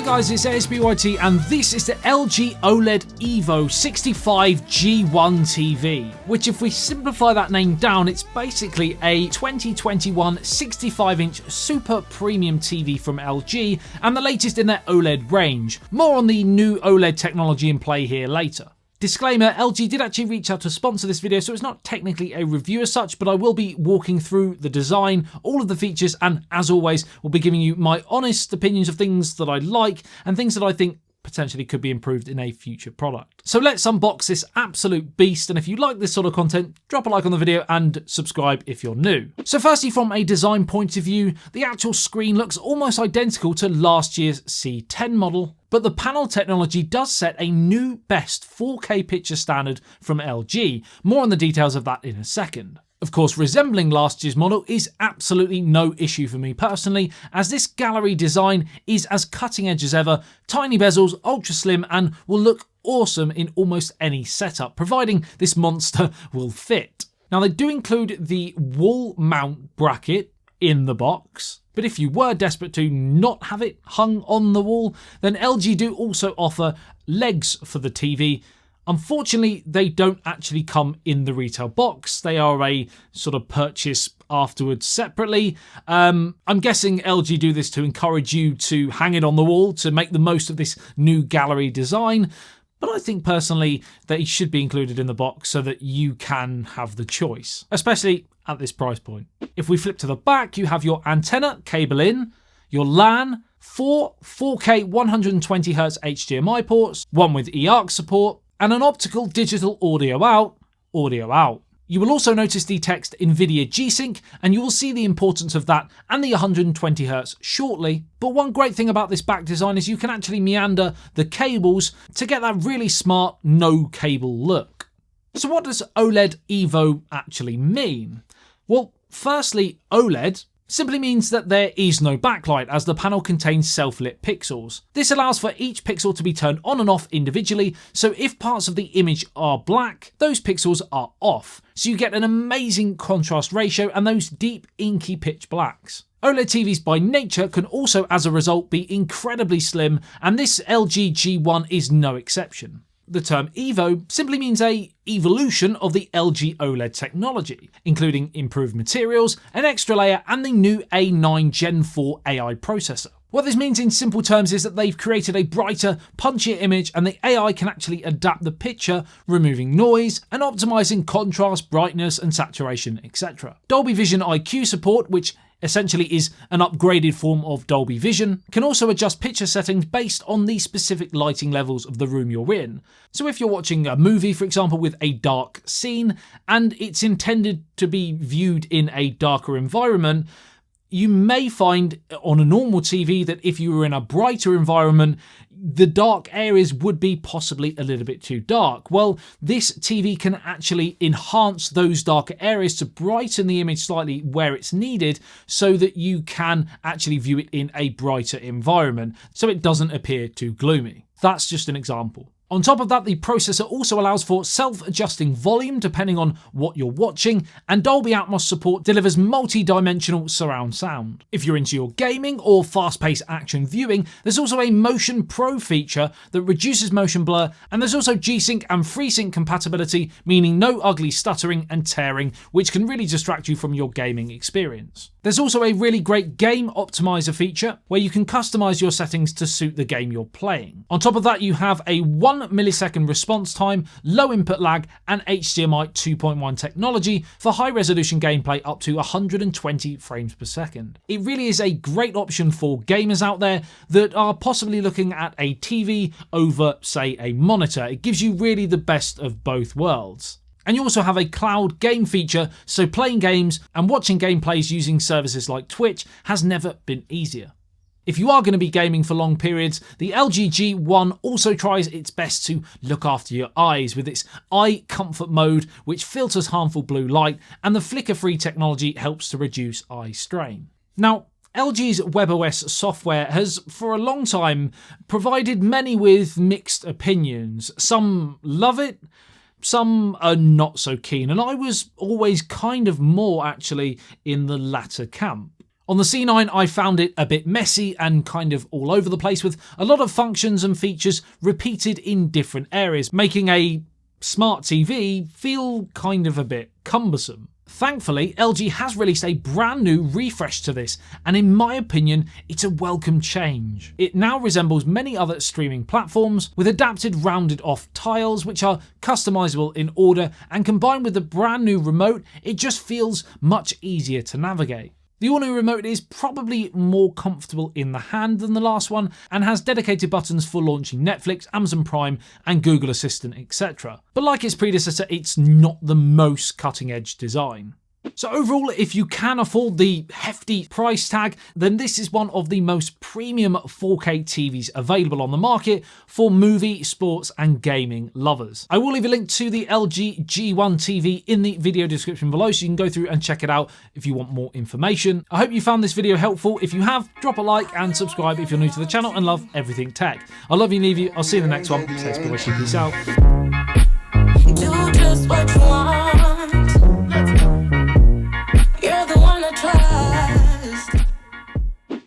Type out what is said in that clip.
Hi guys, it's ASBYT and this is the LG OLED EVO 65G1 TV, which if we simplify that name down, it's basically a 2021 65-inch super premium TV from LG and the latest in their OLED range. More on the new OLED technology in play here later. Disclaimer, LG did actually reach out to sponsor this video, so it's not technically a review as such, but I will be walking through the design, all of the features, and as always, we'll be giving you my honest opinions of things that I like and things that I think potentially could be improved in a future product. So let's unbox this absolute beast, and if you like this sort of content, drop a like on the video and subscribe if you're new. So firstly, from a design point of view, the actual screen looks almost identical to last year's C10 model, but the panel technology does set a new best 4K picture standard from LG. More on the details of that in a second. Of course, resembling last year's model is absolutely no issue for me personally, as this gallery design is as cutting edge as ever, tiny bezels, ultra slim, and will look awesome in almost any setup, providing this monster will fit. Now, they do include the wall mount bracket in the box, but if you were desperate to not have it hung on the wall, then LG do also offer legs for the TV. Unfortunately, they don't actually come in the retail box. They are a sort of purchase afterwards separately. I'm guessing LG do this to encourage you to hang it on the wall to make the most of this new gallery design. But I think personally they should be included in the box so that you can have the choice, especially at this price point. If we flip to the back, you have your antenna cable in, your LAN, 4 4K 120Hz HDMI ports, one with eARC support, and an optical digital audio out, audio out. You will also notice the text NVIDIA G-Sync, and you will see the importance of that and the 120Hz shortly. But one great thing about this back design is you can actually meander the cables to get that really smart no cable look. So what does OLED EVO actually mean? Well, firstly, OLED simply means that there is no backlight, as the panel contains self-lit pixels. This allows for each pixel to be turned on and off individually, so if parts of the image are black, those pixels are off. So you get an amazing contrast ratio and those deep inky pitch blacks. OLED TVs by nature can also as a result be incredibly slim, and this LG G1 is no exception. The term EVO simply means a evolution of the LG OLED technology, including improved materials, an extra layer, and the new A9 Gen 4 AI processor. What this means in simple terms is that they've created a brighter, punchier image, and the AI can actually adapt the picture, removing noise and optimizing contrast, brightness, and saturation, etc. Dolby Vision IQ support, which essentially is an upgraded form of Dolby Vision, can also adjust picture settings based on the specific lighting levels of the room you're in. So if you're watching a movie, for example, with a dark scene, and it's intended to be viewed in a darker environment, you may find on a normal TV that if you were in a brighter environment, the dark areas would be possibly a little bit too dark. Well, this TV can actually enhance those darker areas to brighten the image slightly where it's needed so that you can actually view it in a brighter environment so it doesn't appear too gloomy. That's just an example. On top of that, the processor also allows for self-adjusting volume depending on what you're watching, and Dolby Atmos support delivers multi-dimensional surround sound. If you're into your gaming or fast-paced action viewing, there's also a Motion Pro feature that reduces motion blur, and there's also G-Sync and FreeSync compatibility, meaning no ugly stuttering and tearing, which can really distract you from your gaming experience. There's also a really great game optimizer feature where you can customize your settings to suit the game you're playing. On top of that, you have a 1 millisecond response time, low input lag, and HDMI 2.1 technology for high resolution gameplay up to 120 frames per second. It really is a great option for gamers out there that are possibly looking at a TV over, say, a monitor. It gives you really the best of both worlds. And you also have a cloud game feature, so playing games and watching gameplays using services like Twitch has never been easier. If you are going to be gaming for long periods, the LG G1 also tries its best to look after your eyes with its eye comfort mode, which filters harmful blue light, and the flicker-free technology helps to reduce eye strain. Now, LG's WebOS software has for a long time provided many with mixed opinions. Some love it, some are not so keen, and I was always kind of more actually in the latter camp. On the C9, I found it a bit messy and kind of all over the place, with a lot of functions and features repeated in different areas, making a smart TV feel kind of a bit cumbersome. Thankfully, LG has released a brand new refresh to this, and in my opinion, it's a welcome change. It now resembles many other streaming platforms, with adapted rounded off tiles which are customizable in order, and combined with the brand new remote, it just feels much easier to navigate. The all-new remote is probably more comfortable in the hand than the last one, and has dedicated buttons for launching Netflix, Amazon Prime and Google Assistant, etc. But like its predecessor, it's not the most cutting-edge design. So overall, if you can afford the hefty price tag, then this is one of the most premium 4K TVs available on the market for movie, sports and gaming lovers. I will leave a link to the LG G1 TV in the video description below, so you can go through and check it out if you want more information. I hope you found this video helpful. If you have, drop a like and subscribe if you're new to the channel and love everything tech. I love you and leave you. I'll see you in the next one. Stay spooky. Peace out.